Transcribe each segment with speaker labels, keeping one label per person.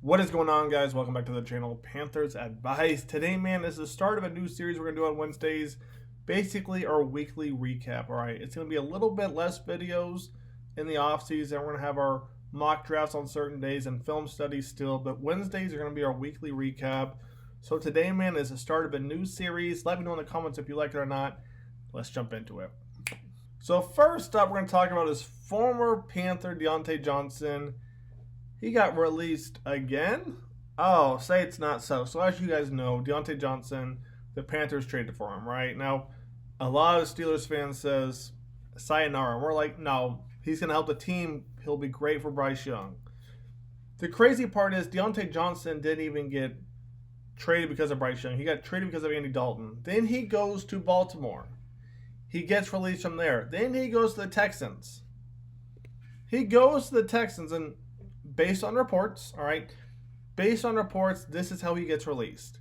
Speaker 1: What is going on, guys? Welcome back to the channel, Panthers Advice. Today, man, is the start of a new series we're going to do on Wednesdays. Basically, our weekly recap, all right? It's going to be a little bit less videos in the offseason. We're going to have our mock drafts on certain days and film studies still, but Wednesdays are going to be our weekly recap. So today, man, is the start of a new series. Let me know in the comments if you like it or not. Let's jump into it. So first up, we're going to talk about his former Panther, Deontay Johnson. He got released again? Oh, say it's not so. So as you guys know, Deontay Johnson, the Panthers traded for him, right? Now, a lot of Steelers fans says, sayonara. We're like, no, he's going to help the team. He'll be great for Bryce Young. The crazy part is Deontay Johnson didn't even get traded because of Bryce Young. He got traded because of Andy Dalton. Then he goes to Baltimore. He gets released from there. Then he goes to the Texans. And based on reports, all right, this is how he gets released.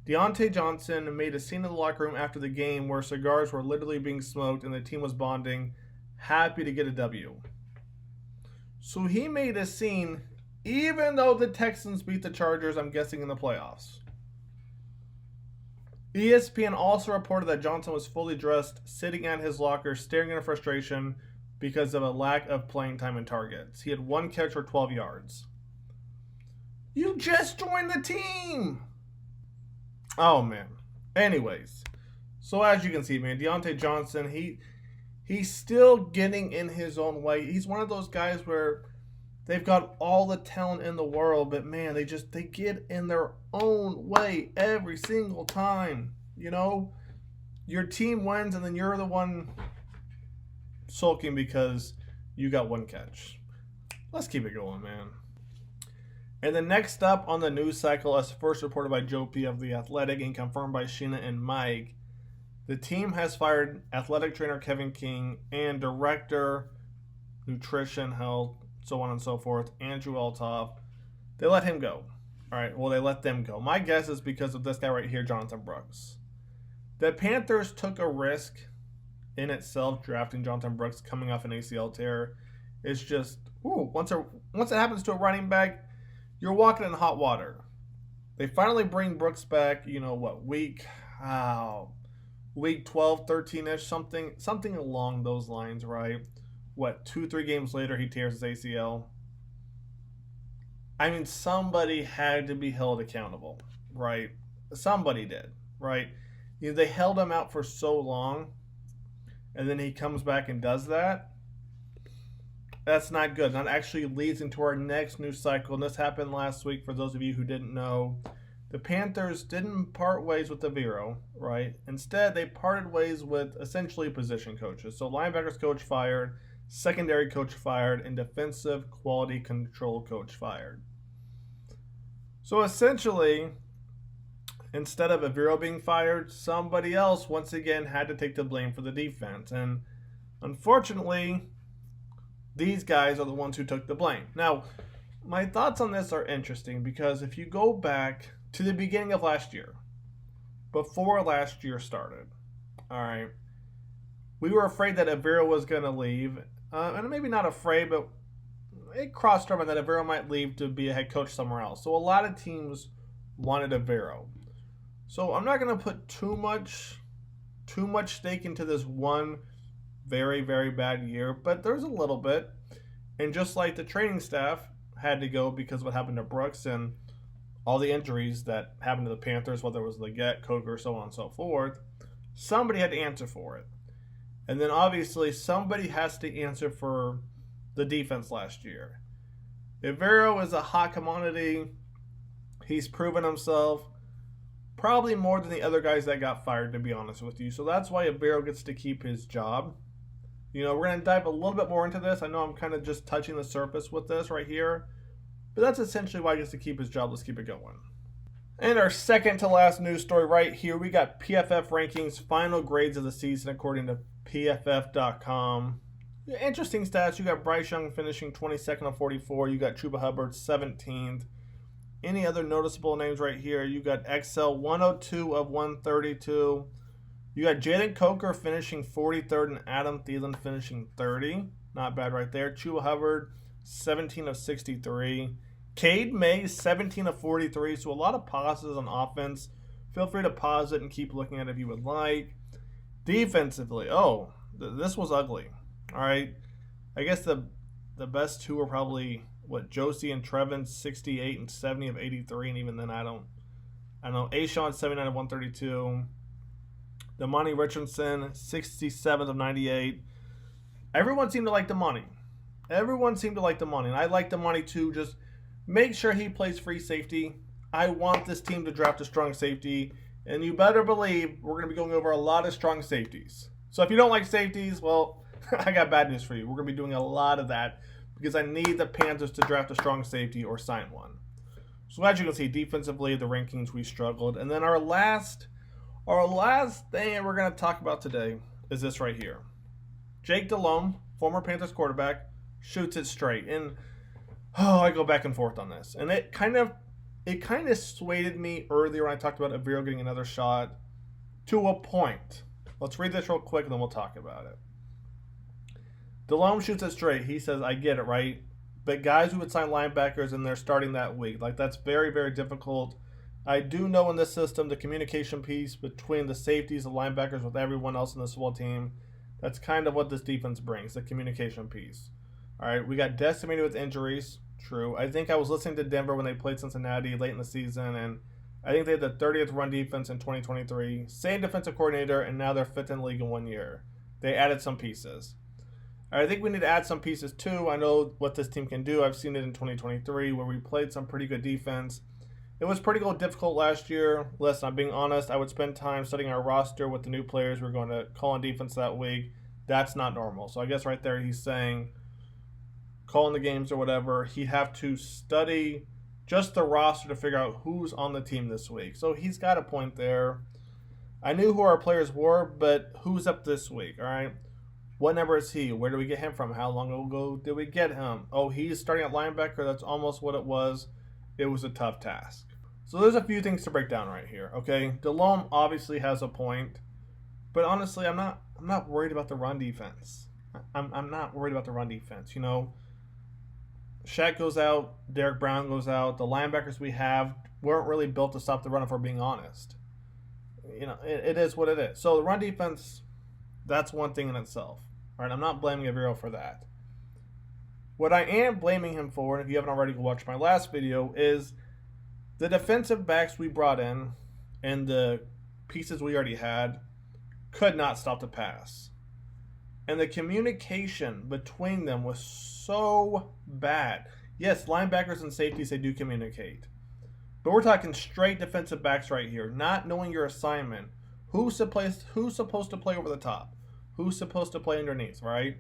Speaker 1: Deontay Johnson made a scene in the locker room after the game where cigars were literally being smoked and the team was bonding, happy to get a W. So he made a scene even though the Texans beat the Chargers, I'm guessing, in the playoffs. ESPN also reported that Johnson was fully dressed, sitting at his locker, staring in frustration because of a lack of playing time and targets. He had one catch for 12 yards. You just joined the team! Oh, man. Anyways, so as you can see, man, Deontay Johnson, he's still getting in his own way. He's one of those guys where they've got all the talent in the world, but, man, they get in their own way every single time. You know, your team wins, and then you're the one sulking because you got one catch. Let's keep it going, man. And then next up on the news cycle, as first reported by Joe P of The Athletic and confirmed by Sheena and Mike, the team has fired athletic trainer Kevin King and director nutrition, health, so on and so forth, Andrew Altoff. They let him go. All right, well, they let them go. My guess is because of this guy right here, Jonathan Brooks. The Panthers took a risk in itself drafting Jonathan Brooks coming off an ACL tear. It's just, once it happens to a running back, you're walking in hot water. They finally bring Brooks back, week 12, 13-ish, something along those lines, right? 2-3 games later, he tears his ACL. I mean, somebody had to be held accountable, right? Somebody did, right? They held him out for so long, and then he comes back and does that. That's not good. That actually leads into our next news cycle, and this happened last week for those of you who didn't know. The Panthers didn't part ways with Evero, right? Instead, they parted ways with essentially position coaches. So linebackers coach fired, secondary coach fired, and defensive quality control coach fired. So essentially, instead of Evero being fired, somebody else once again had to take the blame for the defense. And unfortunately, these guys are the ones who took the blame. Now, my thoughts on this are interesting because if you go back to the beginning of last year, before last year started, all right, we were afraid that Evero was going to leave. And maybe not afraid, but it crossed our mind that Evero might leave to be a head coach somewhere else. So a lot of teams wanted Evero. So I'm not going to put too much stake into this one very, very bad year, but there's a little bit. And just like the training staff had to go because of what happened to Brooks and all the injuries that happened to the Panthers, whether it was Leggett, Coker, so on and so forth, somebody had to answer for it. And then obviously somebody has to answer for the defense last year. Evero is a hot commodity. He's proven himself probably more than the other guys that got fired, to be honest with you. So that's why Evero gets to keep his job. We're going to dive a little bit more into this. I know I'm kind of just touching the surface with this right here, but that's essentially why he gets to keep his job. Let's keep it going. And our second to last news story right here, we got PFF Rankings final grades of the season according to PFF.com. Interesting stats. You got Bryce Young finishing 22nd of 44. You got Chuba Hubbard 17th. Any other noticeable names right here? You got XL 102 of 132. You got Jalen Coker finishing 43rd and Adam Thielen finishing 30. Not bad right there. Chuba Hubbard 17 of 63. Cade May, 17 of 43, so a lot of pauses on offense. Feel free to pause it and keep looking at it if you would like. Defensively, this was ugly. All right. I guess the best two are probably, Josie and Trevin, 68 and 70 of 83, and even then I don't know. Ashawn, 79 of 132. Damani Richardson, 67 of 98. Everyone seemed to like Damani. And I like Damani too. Just make sure he plays free safety. I want this team to draft a strong safety, and you better believe we're going to be going over a lot of strong safeties. So if you don't like safeties, well, I got bad news for you. We're going to be doing a lot of that because I need the Panthers to draft a strong safety or sign one. So as you can see, defensively, the rankings, we struggled. And then our last thing we're going to talk about today is this right here. Jake Delhomme, former Panthers quarterback, shoots it straight. And I go back and forth on this. And it kind of swayed me earlier when I talked about Evero getting another shot to a point. Let's read this real quick and then we'll talk about it. Delhomme shoots it straight. He says, I get it, right? But guys who would sign linebackers and they're starting that week, that's very, very difficult. I do know in this system the communication piece between the safeties and linebackers with everyone else in this football team, that's kind of what this defense brings, the communication piece. All right, we got decimated with injuries. True. I think I was listening to Denver when they played Cincinnati late in the season, and I think they had the 30th run defense in 2023. Same defensive coordinator, and now they're 5th in the league in 1 year. They added some pieces. I think we need to add some pieces too. I know what this team can do. I've seen it in 2023 where we played some pretty good defense. It was pretty difficult last year. Listen, I'm being honest. I would spend time studying our roster with the new players we're going to call on defense that week. That's not normal. So I guess right there he's saying calling the games or whatever, he'd have to study just the roster to figure out who's on the team this week. So he's got a point there. I knew who our players were, but who's up this week, all right? What number is he? Where do we get him from? How long ago did we get him? Oh, he's starting at linebacker. That's almost what it was. It was a tough task. So there's a few things to break down right here, okay? Delhomme obviously has a point, but honestly, I'm not worried about the run defense. I'm not worried about the run defense. You know, Shaq goes out, Derek Brown goes out. The linebackers we have weren't really built to stop the run if we're being honest. You know, it is what it is. So the run defense, that's one thing in itself. All right, I'm not blaming Evero for that. What I am blaming him for, and if you haven't already watched my last video, is the defensive backs we brought in and the pieces we already had could not stop the pass. And the communication between them was so bad. Yes, linebackers and safeties, they do communicate. But we're talking straight defensive backs right here, not knowing your assignment. Who's supposed to play over the top? Who's supposed to play underneath, right?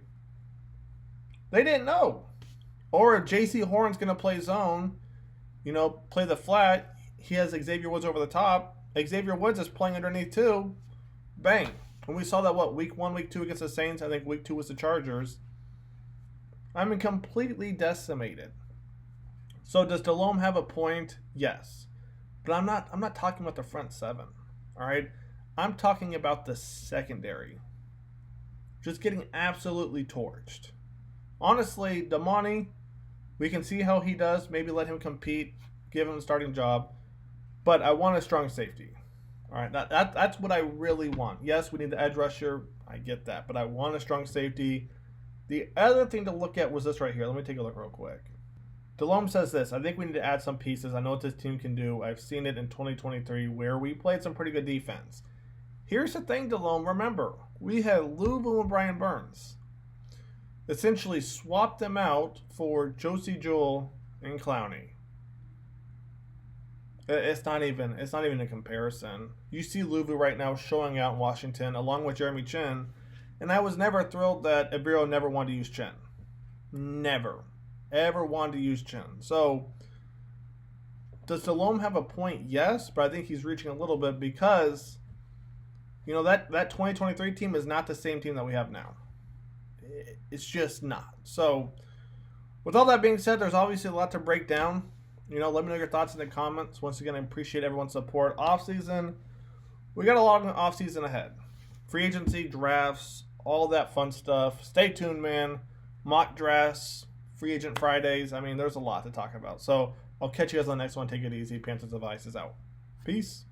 Speaker 1: They didn't know. Or if J.C. Horn's going to play zone, play the flat, he has Xavier Woods over the top. Xavier Woods is playing underneath too. Bang. And we saw that, week 1, week 2 against the Saints. I think week 2 was the Chargers. Completely decimated. So does Delhomme have a point? Yes. But I'm not talking about the front seven. All right? I'm talking about the secondary. Just getting absolutely torched. Honestly, Damani, we can see how he does. Maybe let him compete, give him a starting job. But I want a strong safety. All right, that's what I really want. Yes, we need the edge rusher. I get that. But I want a strong safety. The other thing to look at was this right here. Let me take a look real quick. Delhomme says this. I think we need to add some pieces. I know what this team can do. I've seen it in 2023 where we played some pretty good defense. Here's the thing, Delhomme. Remember, we had Louisville and Brian Burns. Essentially swapped them out for Josie Jewell and Clowney. It's not even a comparison. You see Louisville right now showing out in Washington along with Jeremy Chin, and I was never thrilled that Evero never wanted to use Chin. Never. Ever wanted to use Chin. So, does Delhomme have a point? Yes, but I think he's reaching a little bit because, that 2023 team is not the same team that we have now. It's just not. So, with all that being said, there's obviously a lot to break down. Let me know your thoughts in the comments. Once again, I appreciate everyone's support. Offseason, we got a long offseason ahead. Free agency, drafts, all that fun stuff. Stay tuned, man. Mock drafts, free agent Fridays. There's a lot to talk about. So, I'll catch you guys on the next one. Take it easy. Panthers of Ice is out. Peace.